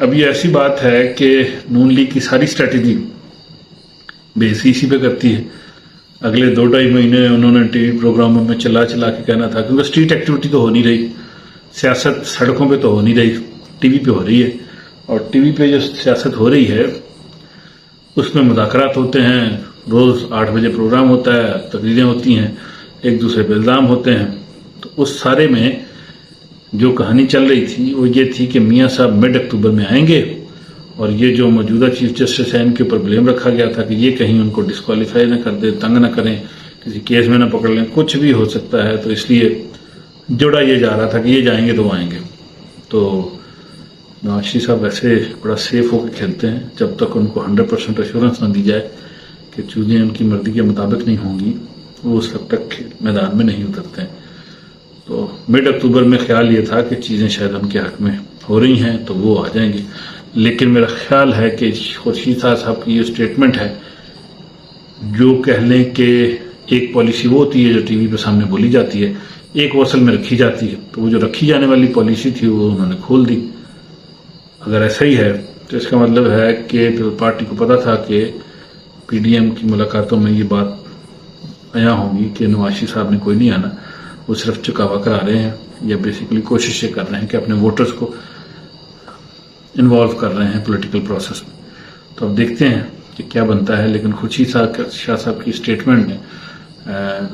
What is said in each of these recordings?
اب یہ ایسی بات ہے کہ نون لیگ کی ساری اسٹریٹجی بیس اسی پہ کرتی ہے. اگلے 2-2.5 مہینے انہوں نے ٹی وی پروگراموں میں چلا کے کہنا تھا، کیونکہ اسٹریٹ ایکٹیویٹی تو ہو نہیں رہی، سیاست سڑکوں پہ تو ہو نہیں رہی، ٹی وی پہ ہو رہی ہے. اور ٹی وی پہ جو سیاست ہو رہی ہے اس میں مذاکرات ہوتے ہیں، روز 8 بجے پروگرام ہوتا ہے، تقریریں ہوتی ہیں، ایک دوسرے پہ الزام ہوتے ہیں. تو اس سارے میں جو کہانی چل رہی تھی وہ یہ تھی کہ میاں صاحب مڈ اکتوبر میں آئیں گے، اور یہ جو موجودہ چیف جسٹس ہے ان کے اوپر بلیم رکھا گیا تھا کہ یہ کہیں ان کو ڈسکوالیفائی نہ کر دیں، تنگ نہ کریں، کسی کیس میں نہ پکڑ لیں، کچھ بھی ہو سکتا ہے. تو اس لیے جوڑا یہ جا رہا تھا کہ یہ جائیں گے تو وہ آئیں گے. تو نواز شریف صاحب ویسے بڑا سیف ہو کے کھیلتے ہیں، جب تک ان کو 100% ایشورنس نہ دی جائے کہ چیزیں ان کی مرضی کے مطابق نہیں ہوں گی، وہ اس وقت تک میدان میں نہیں اترتے ہیں. تو مڈ اکتوبر میں خیال یہ تھا کہ چیزیں شاید ان کے حق میں ہو رہی ہیں تو وہ آ جائیں گے. لیکن میرا خیال ہے کہ خورشید صاحب کی یہ اسٹیٹمنٹ ہے، جو کہہ لیں کہ ایک پالیسی وہ ہوتی ہے جو ٹی وی پہ سامنے بولی جاتی ہے، ایک وہ اصل میں رکھی جاتی ہے، تو وہ جو رکھی جانے والی پالیسی تھی وہ انہوں نے کھول دی. اگر ایسا ہی ہے تو اس کا مطلب ہے کہ پیپل پارٹی کو پتا تھا کہ پی ڈی ایم کی ملاقاتوں میں یہ بات عیاں ہوگی کہ نواز شریف صاحب نے کوئی نہیں آنا، وہ صرف چکاوا کرا رہے ہیں یا بیسیکلی کوششیں کر رہے ہیں کہ اپنے ووٹرز کو انوالو کر رہے ہیں پولیٹیکل پروسیس میں. تو اب دیکھتے ہیں کہ کیا بنتا ہے. لیکن خورشید شاہ صاحب کی اسٹیٹمنٹ نے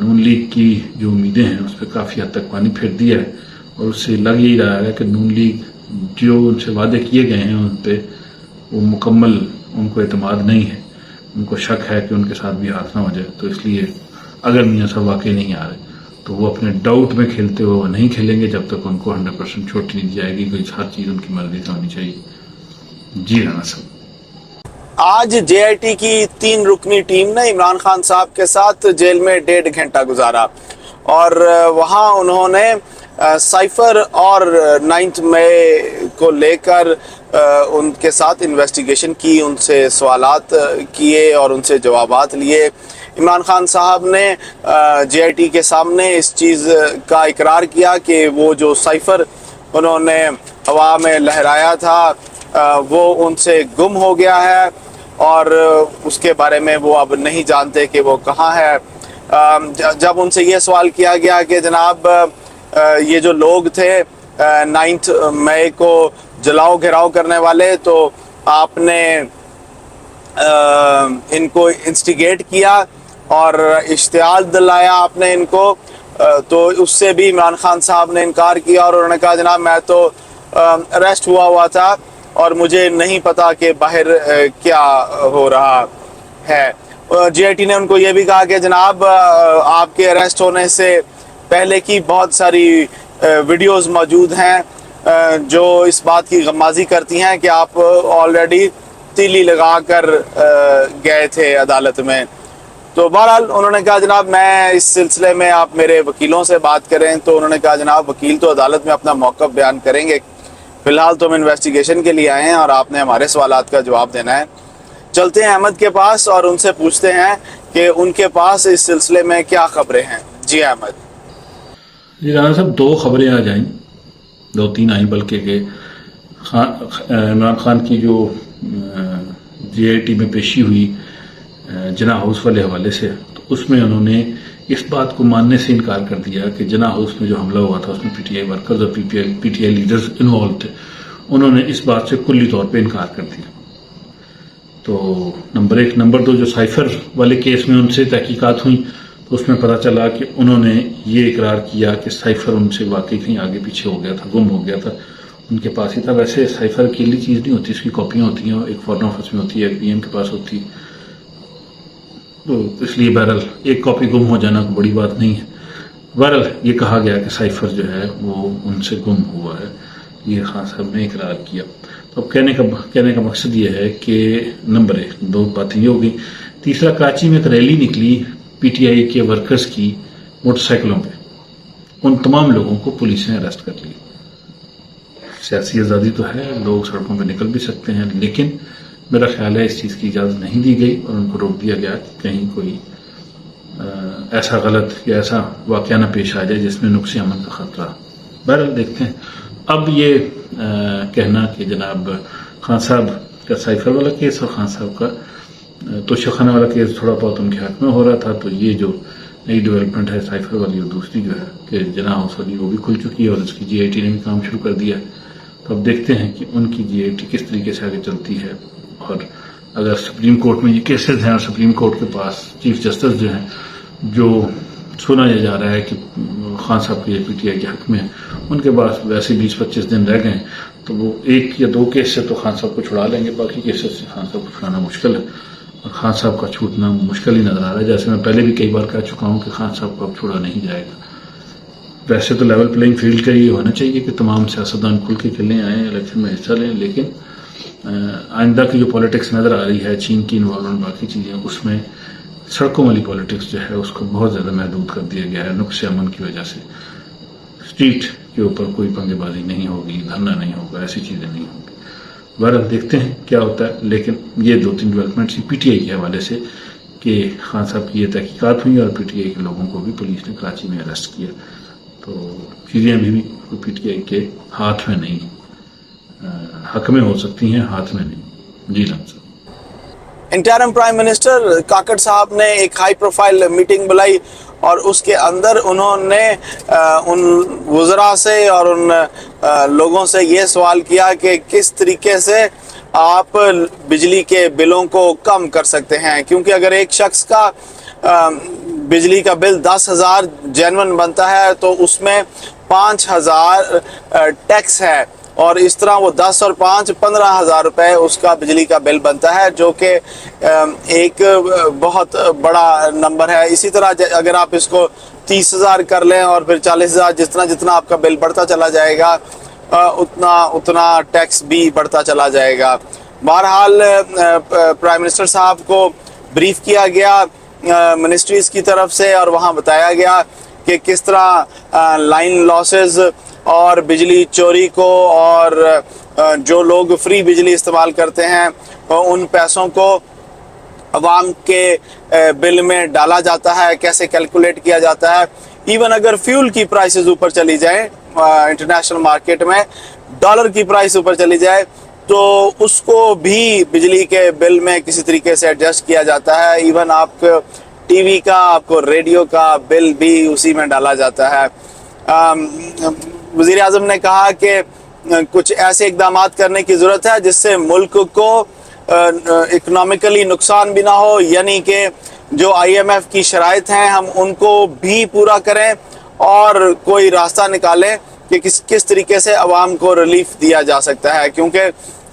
نون لیگ کی جو امیدیں ہیں اس پہ کافی حد تک پانی پھیر دیا ہے، اور اس سے لگ یہی رہا ہے کہ نون لیگ جو ان سے وعدے کیے گئے ہیں ان پہ وہ مکمل ان کو اعتماد نہیں ہے. ان کو شک ہے کہ ان کے ساتھ بھی حادثہ ہو جائے. تو اس لیے اگر میاں صاحب واقعی نہیں آ رہے تو وہ اپنے ڈاؤٹ میں کھیلتے ہوئے وہ نہیں کھیلیں گے جب تک ان کو 100% چھوٹ نہیں دی جائے گی کہ ہر چیز ان کی مرضی سے ہونی چاہیے. جی رانا صاحب، آج جے آئی ٹی کی 3 رکنی ٹیم نے عمران خان صاحب کے ساتھ جیل میں 1.5 گھنٹہ گزارا، اور وہاں انہوں نے سائفر اور 9 مئی کو لے کر ان کے ساتھ انویسٹیگیشن کی، ان سے سوالات کیے اور ان سے جوابات لیے. عمران خان صاحب نے جے آئی ٹی کے سامنے اس چیز کا اقرار کیا کہ وہ جو سائفر انہوں نے ہوا میں لہرایا تھا وہ ان سے گم ہو گیا ہے، اور اس کے بارے میں وہ اب نہیں جانتے کہ وہ کہاں ہے. جب ان سے یہ سوال کیا گیا کہ جناب یہ جو لوگ تھے 9 مئی کو جلاؤ گھراؤ کرنے والے، تو آپ نے ان کو انسٹیگیٹ کیا اور اشتعال دلایا آپ نے ان کو، تو اس سے بھی عمران خان صاحب نے انکار کیا، اور انہوں نے کہا جناب میں تو اریسٹ ہوا تھا اور مجھے نہیں پتا کہ باہر کیا ہو رہا ہے. جی آئی ٹی نے ان کو یہ بھی کہا کہ جناب آپ کے اریسٹ ہونے سے پہلے کی بہت ساری ویڈیوز موجود ہیں جو اس بات کی غمازی کرتی ہیں کہ آپ آلریڈی تیلی لگا کر گئے تھے عدالت میں. تو بہرحال انہوں نے کہا جناب میں اس سلسلے میں آپ میرے وکیلوں سے بات کریں. تو انہوں نے کہا جناب وکیل تو عدالت میں اپنا موقف بیان کریں گے، فی الحال تو ہم انویسٹیگیشن کے لیے آئے ہیں اور آپ نے ہمارے سوالات کا جواب دینا ہے. چلتے ہیں احمد کے پاس اور ان سے پوچھتے ہیں کہ ان کے پاس اس سلسلے میں کیا خبریں ہیں. جی احمد. جی رانا صاحب، 2 خبریں آ جائیں، 2-3 آئیں بلکہ کہ عمران خان کی جو جے آئی ٹی میں پیشی ہوئی جناح ہاؤس والے حوالے سے، تو اس میں انہوں نے اس بات کو ماننے سے انکار کر دیا کہ جناح ہاؤس میں جو حملہ ہوا تھا اس میں پی ٹی آئی ورکرز اور P T I leaders involve تھے. انہوں نے اس بات سے کلی طور پہ انکار کر دیا. تو نمبر 1. نمبر 2، جو سائفر والے کیس میں ان سے تحقیقات ہوئیں تو اس میں پتہ چلا کہ انہوں نے یہ اقرار کیا کہ سائفر ان سے واقعی کہیں آگے پیچھے ہو گیا تھا، گم ہو گیا تھا، ان کے پاس ہی تھا. ویسے سائفر اکیلی چیز نہیں ہوتی، اس کی کاپیاں ہوتی ہیں، ایک فارن آفس میں ہوتی ہے، ایک پی ایم کے پاس ہوتی ہے. تو اس لیے بہرحال ایک کاپی گم ہو جانا بڑی بات نہیں ہے. بہرحال یہ کہا گیا کہ سائفر جو ہے وہ ان سے گم ہوا ہے، یہ خان صاحب نے اقرار کیا. تو اب کہنے کا مقصد یہ ہے کہ نمبر 1 2 باتیں یہ ہوگی. تیسرا، کراچی میں ایک ریلی نکلی پی ٹی آئی کے ورکرز کی موٹر سائیکلوں پہ، ان تمام لوگوں کو پولیس نے اریسٹ کر لی. سیاسی آزادی تو ہے، لوگ سڑکوں پہ نکل بھی سکتے ہیں، لیکن میرا خیال ہے اس چیز کی اجازت نہیں دی گئی اور ان کو روک دیا گیا کہ کہیں کوئی ایسا غلط یا ایسا واقعہ نہ پیش آ جائے جس میں نقص امن کا خطرہ. بہرحال دیکھتے ہیں. اب یہ کہنا کہ جناب خان صاحب کا سائفر والا کیس اور خان صاحب کا توشہ خانہ والا کیس تھوڑا بہت ان کے حق میں ہو رہا تھا. تو یہ جو نئی ڈیولپمنٹ ہے سائفر والی اور دوسری جو ہے کہ جناح ہاؤس والی وہ بھی کھل چکی ہے اور اس کی جی آئی ٹی نے بھی کام شروع کر دیا. تو اب دیکھتے ہیں کہ ان کی جی آئی ٹی کس طریقے سے آگے چلتی ہے. اور اگر سپریم کورٹ میں یہ کیسز ہیں اور سپریم کورٹ کے پاس چیف جسٹس جو ہیں جو سنا یہ جا رہا ہے کہ خان صاحب کے پی ٹی آئی کے حق میں ان کے پاس ویسے 20-25 دن رہ گئے تو وہ 1 یا 2 کیس سے تو خان صاحب کو چھڑا لیں گے, باقی کیسز سے خان صاحب کو چھڑانا مشکل ہے اور خان صاحب کا چھوٹنا مشکل ہی نظر آ رہا ہے. جیسے میں پہلے بھی کئی بار کہہ چکا ہوں کہ خان صاحب کو اب چھوڑا نہیں جائے گا. ویسے تو لیول پلینگ فیلڈ کا یہ ہونا چاہیے کہ تمام سیاستدان کھل کے کھیلیں, آئیں, الیکشن میں حصہ لیں, لیکن آئندہ کی جو پالیٹکس نظر آ رہی ہے, چین کی انوالومنٹ, باقی چیزیں, اس میں سڑکوں والی پالیٹکس جو ہے اس کو بہت زیادہ محدود کر دیا گیا ہے نقص امن کی وجہ سے. اسٹریٹ کے اوپر کوئی پنگے بازی نہیں ہوگی, دھرنا نہیں ہوگا, ایسی چیزیں نہیں ہوں گی. بہرحال دیکھتے ہیں کیا ہوتا ہے. لیکن یہ 2-3 ڈیولپمنٹس پی ٹی آئی کے حوالے سے کہ خان صاحب کی یہ تحقیقات ہوئی اور پی ٹی آئی کے لوگوں کو بھی پولیس نے کراچی میں اریسٹ کیا. تو چیزیں ابھی بھی پی ٹی آئی کے ہاتھ میں نہیں, حق میں ہو سکتی ہیں, ہاتھ میں نہیں. جی لمحہ انٹرم پرائم منسٹر کاکڑ صاحب نے ایک ہائی پروفائل میٹنگ بلائی اور اس کے اندر انہوں نے ان وزراء سے اور ان لوگوں سے یہ سوال کیا کہ کس طریقے سے آپ بجلی کے بلوں کو کم کر سکتے ہیں, کیونکہ اگر ایک شخص کا بجلی کا بل 10,000 جینون بنتا ہے تو اس میں 5,000 ٹیکس ہے اور اس طرح وہ 10 اور 5 15,000 روپے اس کا بجلی کا بل بنتا ہے, جو کہ ایک بہت بڑا نمبر ہے. اسی طرح اگر آپ اس کو 30,000 کر لیں اور پھر 40,000, جتنا آپ کا بل بڑھتا چلا جائے گا اتنا ٹیکس بھی بڑھتا چلا جائے گا. بہرحال پرائم منسٹر صاحب کو بریف کیا گیا منسٹریز کی طرف سے اور وہاں بتایا گیا کہ کس طرح لائن لاسز اور بجلی چوری کو اور جو لوگ فری بجلی استعمال کرتے ہیں ان پیسوں کو عوام کے بل میں ڈالا جاتا ہے, کیسے کیلکولیٹ کیا جاتا ہے. ایون اگر فیول کی پرائسز اوپر چلی جائیں انٹرنیشنل مارکیٹ میں, ڈالر کی پرائس اوپر چلی جائے تو اس کو بھی بجلی کے بل میں کسی طریقے سے ایڈجسٹ کیا جاتا ہے. ایون آپ کو ٹی وی کا, آپ کو ریڈیو کا بل بھی اسی میں ڈالا جاتا ہے. وزیر اعظم نے کہا کہ کچھ ایسے اقدامات کرنے کی ضرورت ہے جس سے ملک کو اکنامکلی نقصان بھی نہ ہو, یعنی کہ جو IMF کی شرائط ہیں ہم ان کو بھی پورا کریں اور کوئی راستہ نکالیں کہ کس طریقے سے عوام کو ریلیف دیا جا سکتا ہے, کیونکہ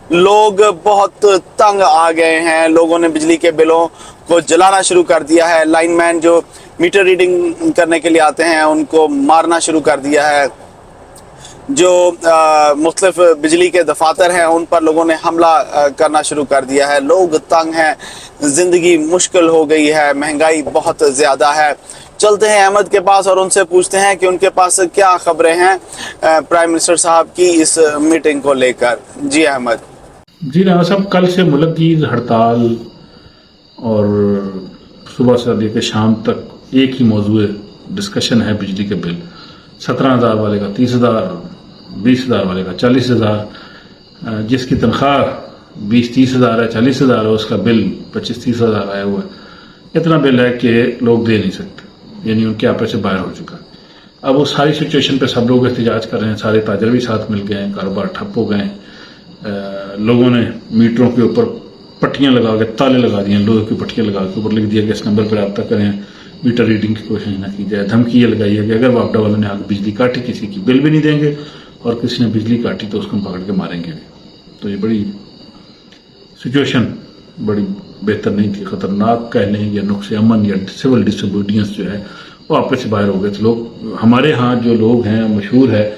لوگ بہت تنگ آ گئے ہیں. لوگوں نے بجلی کے بلوں کو جلانا شروع کر دیا ہے. لائن مین جو میٹر ریڈنگ کرنے کے لیے آتے ہیں ان کو مارنا شروع کر دیا ہے. جو مختلف بجلی کے دفاتر ہیں ان پر لوگوں نے حملہ کرنا شروع کر دیا ہے. لوگ تنگ ہیں, زندگی مشکل ہو گئی ہے, مہنگائی بہت زیادہ ہے. چلتے ہیں احمد کے پاس اور ان سے پوچھتے ہیں کہ ان کے پاس کیا خبریں ہیں پرائم منسٹر صاحب کی اس میٹنگ کو لے کر. جی احمد. جی رانا صاحب, کل سے ملک کی ہڑتال اور صبح سے لے کے شام تک ایک ہی موضوع ڈسکشن ہے بجلی کے بل. 17,000 والے کا 30,000, 20,000 والے کا 40,000, جس کی تنخواہ 20-30,000 ہے, 40,000 ہے, اس کا بل 25-30,000 آیا ہوا ہے. اتنا بل ہے کہ لوگ دے نہیں سکتے, یعنی ان کے آپے سے باہر ہو چکا. اب وہ ساری سچویشن پہ سب لوگ احتجاج کر رہے ہیں. سارے تاجر بھی ساتھ مل گئے ہیں, کاروبار ٹھپ ہو گئے. لوگوں نے میٹروں کے اوپر پٹیاں لگا کے, تالے لگا دیے, لوہے کی پٹیاں لگا کے اوپر لکھ دیا کہ اس نمبر پر رابطہ کریں, میٹر ریڈنگ کی کوشش نہ کی جائے. دھمکی یہ لگائی ہے کہ اگر واپڈا والوں نے آگے بجلی کاٹی, کسی کی بل بھی نہیں دیں گے, اور کسی نے بجلی کاٹی تو اس کو پکڑ کے ماریں گے. تو یہ بڑی سچویشن بڑی بہتر نہیں تھی, خطرناک کہہ لیں یا نقص امن یا سول ڈس اوبیڈینس جو ہے وہ آپس سے باہر ہو گئے تھے. لوگ ہمارے ہاں جو لوگ ہیں مشہور ہے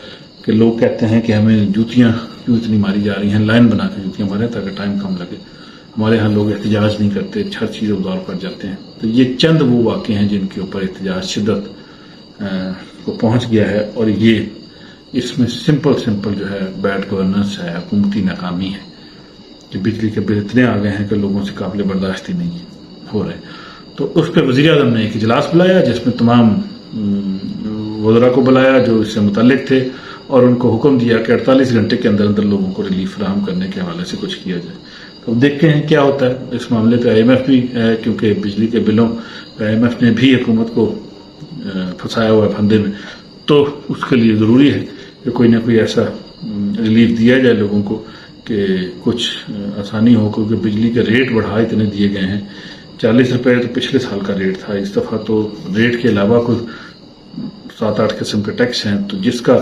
کہ لوگ کہتے ہیں کہ ہمیں جوتیاں کیوں اتنی ماری جا رہی ہیں, لائن بنا کے جوتیاں ماریں تاکہ ٹائم کم لگے. ہمارے ہاں لوگ احتجاج نہیں کرتے, ہر چیز ابزارو کر جاتے ہیں. تو یہ چند وہ واقعے ہیں جن کے اوپر احتجاج شدت کو پہنچ گیا ہے, اور یہ اس میں سمپل جو ہے بیڈ گورننس ہے, حکومتی ناکامی ہے کہ بجلی کے بل اتنے آ گئے ہیں کہ لوگوں سے قابل برداشت ہی نہیں ہو رہے. تو اس پہ وزیر اعظم نے ایک اجلاس بلایا جس میں تمام وزراء کو بلایا جو اس سے متعلق تھے, اور ان کو حکم دیا کہ 48 گھنٹے کے اندر اندر لوگوں کو ریلیف فراہم کرنے کے حوالے سے کچھ کیا جائے. تو دیکھتے ہیں کیا ہوتا ہے اس معاملے پہ. IMF بھی ہے کیونکہ بجلی کے بلوں پہ IMF نے بھی حکومت کو پھنسایا ہوا ہے پھندے میں, تو اس کے لیے ضروری ہے کہ کوئی نہ کوئی ایسا ریلیف دیا جائے لوگوں کو کہ کچھ آسانی ہو, کیونکہ بجلی کے ریٹ بڑھا اتنے دیے گئے ہیں. 40 روپے تو پچھلے سال کا ریٹ تھا, اس دفعہ تو ریٹ کے علاوہ کوئی 7-8 قسم کے ٹیکس ہیں. تو جس کا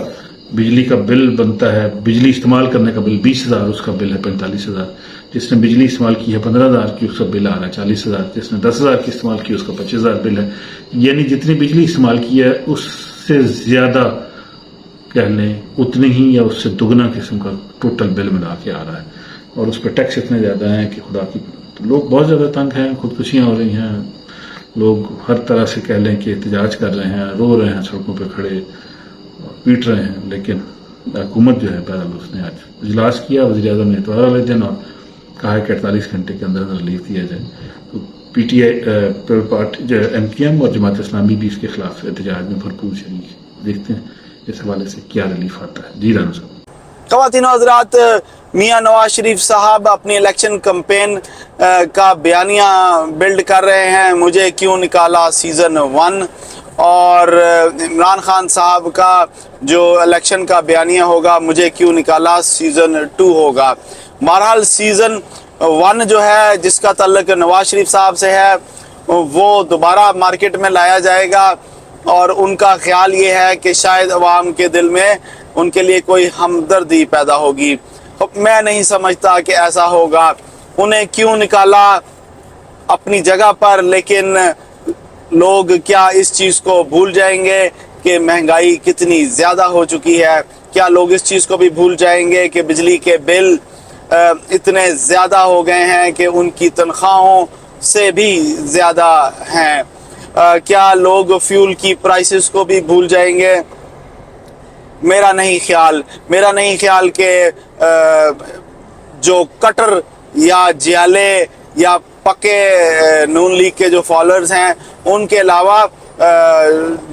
بجلی کا بل بنتا ہے, بجلی استعمال کرنے کا بل 20,000, اس کا بل ہے 45,000. جس نے بجلی استعمال کی ہے 15,000 کی, اس کا بل آ رہا ہے 40,000. جس نے 10,000 کی استعمال کی, اس کا 25,000 بل ہے. یعنی جتنی بجلی استعمال کی ہے اس سے زیادہ کہہ لیں اتنی ہی یا اس سے دگنا قسم کا ٹوٹل بل ملا کے آ رہا ہے. اور اس پہ ٹیکس اتنے زیادہ ہیں کہ خدا کی, تو لوگ بہت زیادہ تنگ ہیں, خودکشیاں ہو رہی ہیں, لوگ ہر طرح سے کہہ لیں کہ احتجاج کر رہے ہیں, رو رہے ہیں سڑکوں پہ کھڑے, پیٹ رہے ہیں. لیکن حکومت جو ہے بہرحال اس نے آج اجلاس کیا, وزیر اعظم نے اتوار والے دن, اور کہا ہے کہ 48 گھنٹے کے اندر ریلیف دیا جائے. تو PTI پارٹی جو MKM اور جماعت اسلامی بھی اس کے خلاف احتجاج میں بھرپور شریک ہے. دیکھتے ہیں اس حوالے سے کیا ریلیف آتا ہے. جی رانا صاحب. خواتین و حضرات, میاں نواز شریف صاحب اپنی الیکشن کمپین کا بیانیہ بلڈ کر رہے ہیں, مجھے کیوں نکالا سیزن 1, اور عمران خان صاحب کا جو الیکشن کا بیانیہ ہوگا مجھے کیوں نکالا سیزن 2 ہوگا. بہرحال سیزن 1 جو ہے جس کا تعلق نواز شریف صاحب سے ہے وہ دوبارہ مارکیٹ میں لایا جائے گا, اور ان کا خیال یہ ہے کہ شاید عوام کے دل میں ان کے لیے کوئی ہمدردی پیدا ہوگی. میں نہیں سمجھتا کہ ایسا ہوگا. انہیں کیوں نکالا اپنی جگہ پر, لیکن لوگ کیا اس چیز کو بھول جائیں گے کہ مہنگائی کتنی زیادہ ہو چکی ہے؟ کیا لوگ اس چیز کو بھی بھول جائیں گے کہ بجلی کے بل اتنے زیادہ ہو گئے ہیں کہ ان کی تنخواہوں سے بھی زیادہ ہیں؟ کیا لوگ فیول کی پرائسز کو بھی بھول جائیں گے؟ میرا نہیں خیال کہ جو کٹر یا جیالے یا پکے نون لیگ کے جو فالوورز ہیں ان کے علاوہ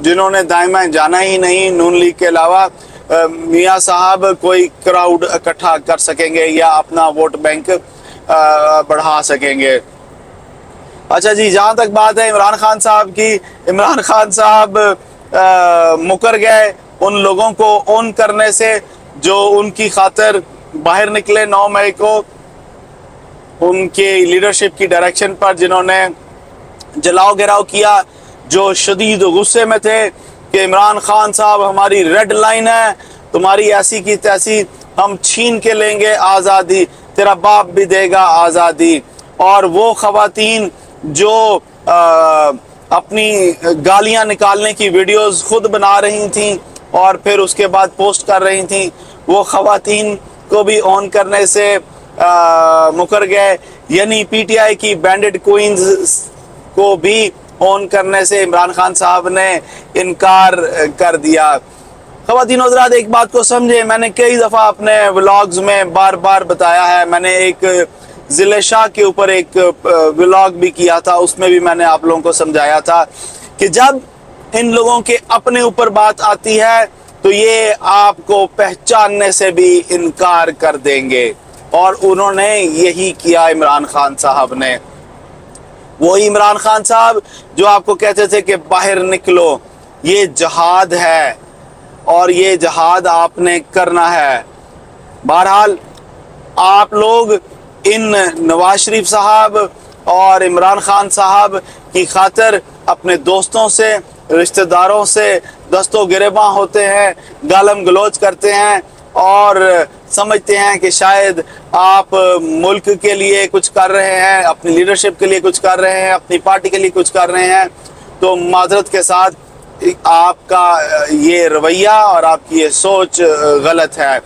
جنہوں نے دائیں جانا ہی نہیں نون لیگ کے علاوہ, میاں صاحب کوئی کراؤڈ اکٹھا کر سکیں گے یا اپنا ووٹ بینک بڑھا سکیں گے. اچھا جی, جہاں تک بات ہے عمران خان صاحب کی, عمران خان صاحب مکر گئے ان لوگوں کو اون کرنے سے جو ان کی خاطر باہر نکلے 9 مئی کو, ان کے لیڈرشپ کی ڈائریکشن پر, جنہوں نے جلاؤ گراؤ کیا, جو شدید غصے میں تھے کہ عمران خان صاحب ہماری ریڈ لائن ہے, تمہاری ایسی کی تیسی ہم چھین کے لیں گے آزادی, تیرا باپ بھی دے گا آزادی. اور وہ خواتین جو اپنی گالیاں نکالنے کی ویڈیوز خود بنا رہی تھیں اور پھر اس کے بعد پوسٹ کر رہی تھیں, وہ خواتین کو بھی آن کرنے سے مکر گئے. یعنی PTI کی بینڈڈ کوئنز کو بھی آن کرنے سے عمران خان صاحب نے انکار کر دیا. خواتین و حضرات, ایک بات کو سمجھے, میں نے کئی دفعہ اپنے ولاگز میں بار بار بتایا ہے, میں نے ایک ضلع شاہ کے اوپر ایک ولاگ بھی کیا تھا, اس میں بھی میں نے آپ لوگوں کو سمجھایا تھا کہ جب ان لوگوں کے اپنے اوپر بات آتی ہے تو یہ آپ کو پہچاننے سے بھی انکار کر دیں گے, اور انہوں نے یہی کیا عمران خان صاحب نے. وہی عمران خان صاحب جو آپ کو کہتے تھے کہ باہر نکلو, یہ جہاد ہے اور یہ جہاد آپ نے کرنا ہے. بہرحال آپ لوگ ان نواز شریف صاحب اور عمران خان صاحب کی خاطر اپنے دوستوں سے, رشتہ داروں سے دست و گریباں ہوتے ہیں, گالم گلوچ کرتے ہیں اور سمجھتے ہیں کہ شاید آپ ملک کے لیے کچھ کر رہے ہیں, اپنی لیڈرشپ کے لیے کچھ کر رہے ہیں, اپنی پارٹی کے لیے کچھ کر رہے ہیں. تو معذرت کے ساتھ آپ کا یہ رویہ اور آپ کی یہ سوچ غلط ہے.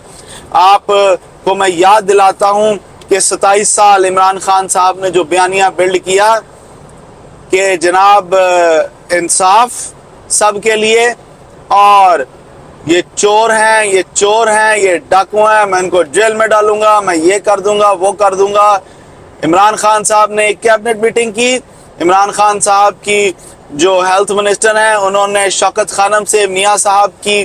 آپ کو میں یاد دلاتا ہوں کہ 27 سال عمران خان صاحب نے جو بیانیہ بلڈ کیا کہ جناب انصاف سب کے لیے, اور یہ چور ہیں, یہ چور ہیں, یہ ڈاکو ہیں, میں ان کو جیل میں ڈالوں گا, میں یہ کر دوں گا, وہ کر دوں گا. عمران خان صاحب نے ایک کیبنٹ میٹنگ کی. عمران خان صاحب کی جو ہیلتھ منسٹر ہیں انہوں نے شوکت خانم سے میاں صاحب کی